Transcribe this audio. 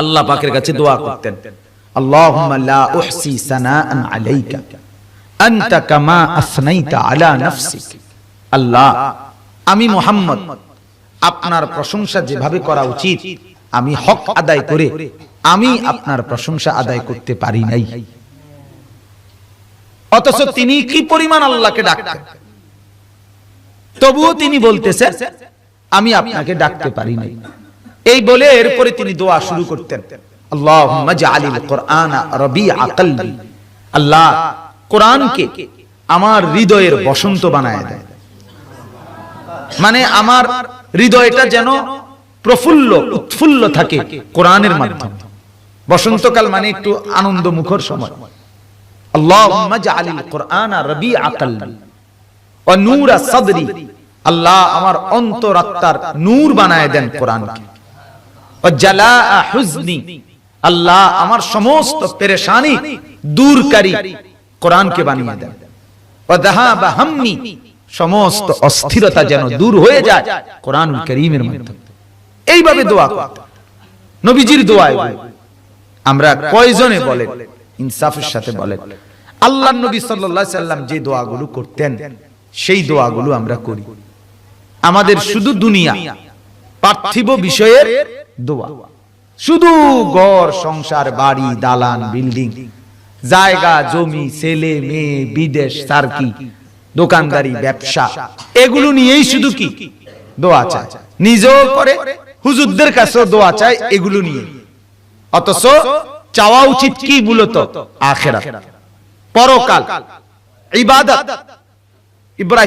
আল্লাহ পাকের কাছে দোয়া করতেন, আল্লাহুম্মা লা উহসি সানাআন আলাইকা আনতা কামা আসনাইতা আলা নাফসিক। আল্লাহ, আমি মুহাম্মদ আপনার প্রশংসা যেভাবে করা উচিত আমি হক আদায় করে আমি আপনার প্রশংসা আদায় করতে পারি নাই। অথচ তিনি কি পরিমাণ আল্লাহকে ডাকতেন, তবুও তিনি বলতেছেন আমি আপনাকে ডাকতে পারি নাই। এই বলে এরপরে তিনি দোয়া শুরু করতেন, আল্লাহুম্মা জাআলিল কুরআনা রাবিআ কলবি। আল্লাহ, কোরআনকে আমার হৃদয়ের বসন্ত বানায় দেন। মানে আমার হৃদয়টা যেন প্রফুল্ল উৎফুল্ল থাকে কোরআনের মাধ্যমে। বসন্তকাল মানে একটু আনন্দ মুখর সময়। আল্লাহুম্মা জাআলিল কুরআনা রাবিআ কলবি ওয়া নূরা সাদরি। আল্লাহ, আমার অন্তরাত্মার নূর বানায় দেন কোরআনকে। ওয়া জালাআ হুজনি। আল্লাহ, আমার সমস্ত পেরেশানি দূরকারী কোরআনকে বানিয়ে দেন। ওয়া যাহাবা হাম্মি। সমস্ত অস্থিরতা যেন দূর হয়ে যায় কোরআনুল কারীমের মাধ্যমে। এইভাবে দোয়া করতেন। নবীজির দোয়া আমরা কয়জনে বলেন, ইনসাফের সাথে বলেন, আল্লাহর নবী সাল্লাল্লাহু আলাইহি সাল্লাম যে দোয়াগুলো করতেন সেই দোয়াগুলো আমরা করি। আমাদের শুধু দুনিয়া পার্থিব বিষয়ের দোয়া, শুধু ঘর সংসার বাড়ি দালান বিল্ডিং জায়গা জমি ছেলে মেয়ে বিদেশ সার্কি দোকানদারি ব্যবসা এগুলো নিয়েই শুধু কি দোয়া চায়, নিজেও করে হুজুরদের কাছেও দোয়া চায় এগুলো নিয়ে। অথচ চাওয়া উচিত কি মূলত আখিরাত, পরকাল, ইবাদত। ইব্রাহিম